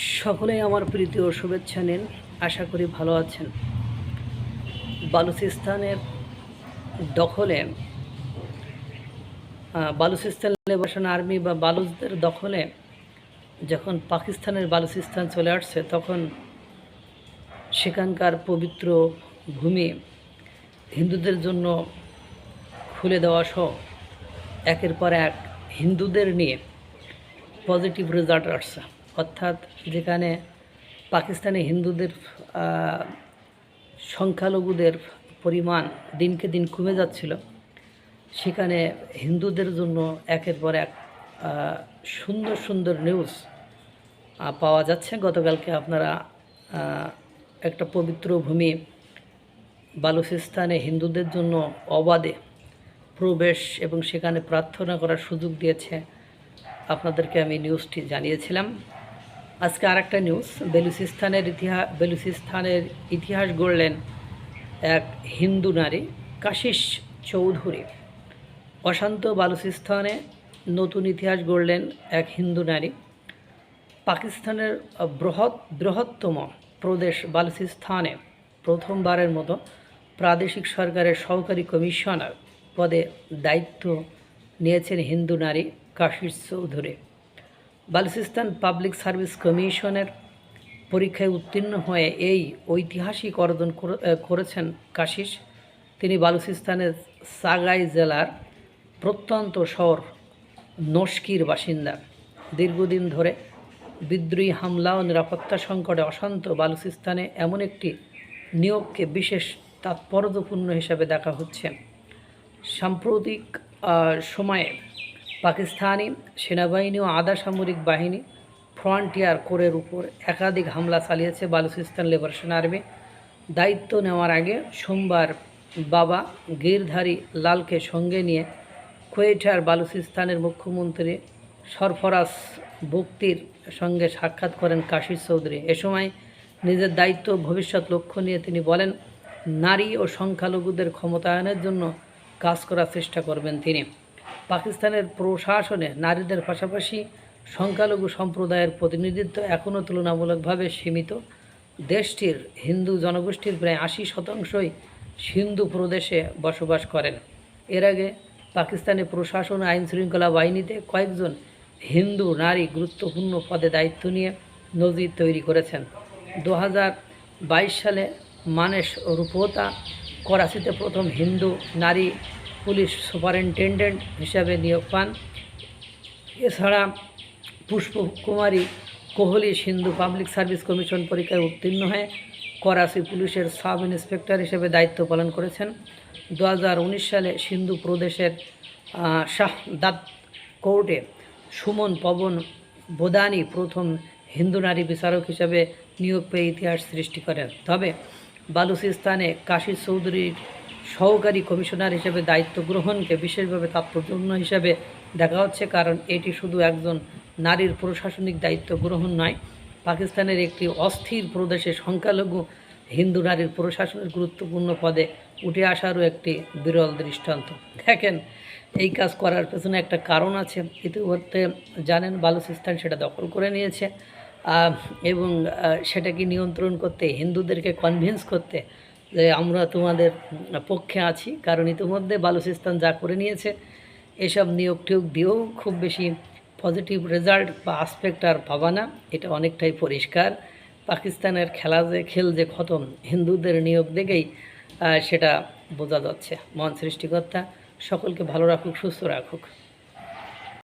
সকলেই আমার প্রীতি ও শুভেচ্ছা নিন। আশা করি ভালো আছেন। বালুচিস্তানের দখলে বালুচিস্তান লিবারেশন আর্মি বা বালুচদের দখলে যখন পাকিস্তানের বালুচিস্তান চলে আসছে, তখন সেখানকার পবিত্র ভূমি হিন্দুদের জন্য খুলে দেওয়া সহ একের পর এক হিন্দুদের নিয়ে পজিটিভ রেজাল্ট আসছে। অর্থাৎ যেখানে পাকিস্তানে হিন্দুদের সংখ্যালঘুদের পরিমাণ দিনকে দিন কমে যাচ্ছিল, সেখানে হিন্দুদের জন্য একের পর এক সুন্দর সুন্দর নিউজ পাওয়া যাচ্ছে। গতকালকে আপনারা একটা পবিত্র ভূমি বালুচিস্তানে হিন্দুদের জন্য অবাধে প্রবেশ এবং সেখানে প্রার্থনা করার সুযোগ দিয়েছে। আপনাদেরকে আমি নিউজটি জানিয়েছিলাম। আজকে আরেকটা নিউজ, বেলুচিস্তানের ইতিহাস গড়লেন এক হিন্দু নারী কাশিস চৌধুরী। অশান্ত বালুচিস্তানে নতুন ইতিহাস গড়লেন এক হিন্দু নারী। পাকিস্তানের বৃহত্তম প্রদেশ বালুচিস্তানে প্রথমবারের মতো প্রাদেশিক সরকারের সহকারী কমিশনার পদে দায়িত্ব নিয়েছেন হিন্দু নারী কাশিস চৌধুরী। বালুচিস্তান পাবলিক সার্ভিস কমিশনের পরীক্ষায় উত্তীর্ণ হয়ে এই ঐতিহাসিক অর্জন করেছেন কাশিস। তিনি বালুচিস্তানের সাগাই জেলার প্রত্যন্ত শহর নস্কির বাসিন্দা। দীর্ঘদিন ধরে বিদ্রোহী হামলা ও নিরাপত্তা সংকটে অশান্ত বালুচিস্তানে এমন একটি নিয়োগকে বিশেষ তাৎপর্যপূর্ণ হিসাবে দেখা হচ্ছে। সাম্প্রতিক সময়ে পাকিস্তানি সেনাবাহিনী ও আধা সামরিক বাহিনী ফ্রন্টিয়ার কোরের উপর একাধিক হামলা চালিয়েছে বালুচিস্তান লিবারেশন আর্মি। দায়িত্ব নেওয়ার আগে সোমবার বাবা গিরধারী লালকে সঙ্গে নিয়ে কোয়েটার বালুচিস্তানের মুখ্যমন্ত্রী সরফরাজ বুক্তির সঙ্গে সাক্ষাৎ করেন কাশিস চৌধুরী। এ সময় নিজের দায়িত্ব ভবিষ্যৎ লক্ষ্য নিয়ে তিনি বলেন, নারী ও সংখ্যালঘুদের ক্ষমতায়নের জন্য কাজ করার চেষ্টা করবেন তিনি। পাকিস্তানের প্রশাসনে নারীদের পাশাপাশি সংখ্যালঘু সম্প্রদায়ের প্রতিনিধিত্ব এখনও তুলনামূলকভাবে সীমিত। দেশটির হিন্দু জনগোষ্ঠীর প্রায় 80%ই সিন্ধু প্রদেশে বসবাস করেন। এর আগে পাকিস্তানি প্রশাসন ও আইনশৃঙ্খলা বাহিনীতে কয়েকজন হিন্দু নারী গুরুত্বপূর্ণ পদে দায়িত্ব নিয়ে নজির তৈরি করেছেন। 2022 সালে মানেশ রূপতা করাচিতে প্রথম হিন্দু নারী পুলিশ সুপারিনটেন্ডেন্ট হিসাবে নিয়োগ পান। এছাড়া পুষ্পকুমারী কোহলি সিন্ধু পাবলিক সার্ভিস কমিশন পরীক্ষায় উত্তীর্ণ হয়ে করাচি পুলিশের সাব ইন্সপেক্টর হিসেবে দায়িত্ব পালন করেছেন। 2019 সালে সিন্ধু প্রদেশের শাহদাদ কোর্টে সুমন পবন বোদানি প্রথম হিন্দু নারী বিচারক হিসাবে নিয়োগ পেয়ে ইতিহাস সৃষ্টি করেন। তবে বালুচিস্তানে কাশিস চৌধুরীর সহকারী কমিশনার হিসেবে দায়িত্ব গ্রহণকে বিশেষভাবে তাৎপর্যপূর্ণ হিসাবে দেখা হচ্ছে, কারণ এটি শুধু একজন নারীর প্রশাসনিক দায়িত্ব গ্রহণ নয়, পাকিস্তানের একটি অস্থির প্রদেশে সংখ্যালঘু হিন্দু নারীর প্রশাসনের গুরুত্বপূর্ণ পদে উঠে আসারও একটি বিরল দৃষ্টান্ত। দেখেন, এই কাজ করার পেছনে একটা কারণ আছে। ইতিমধ্যে জানেন বালুচিস্তান সেটা দখল করে নিয়েছে এবং সেটাকে নিয়ন্ত্রণ করতে, হিন্দুদেরকে কনভিন্স করতে যে আমরা তোমাদের পক্ষে আছি, কারণ ইতিমধ্যে বালুচিস্তান যা করে নিয়েছে, এসব নিয়োগ টিয়োগ দিয়েও খুব বেশি পজিটিভ রেজাল্ট বা আসপেক্ট আর পাবা না। এটা অনেকটাই পরিষ্কার। পাকিস্তানের খেল যে খতম, হিন্দুদের নিয়োগ দেখেই সেটা বোঝা যাচ্ছে। মহান সৃষ্টিকর্তা সকলকে ভালো রাখুক, সুস্থ রাখুক।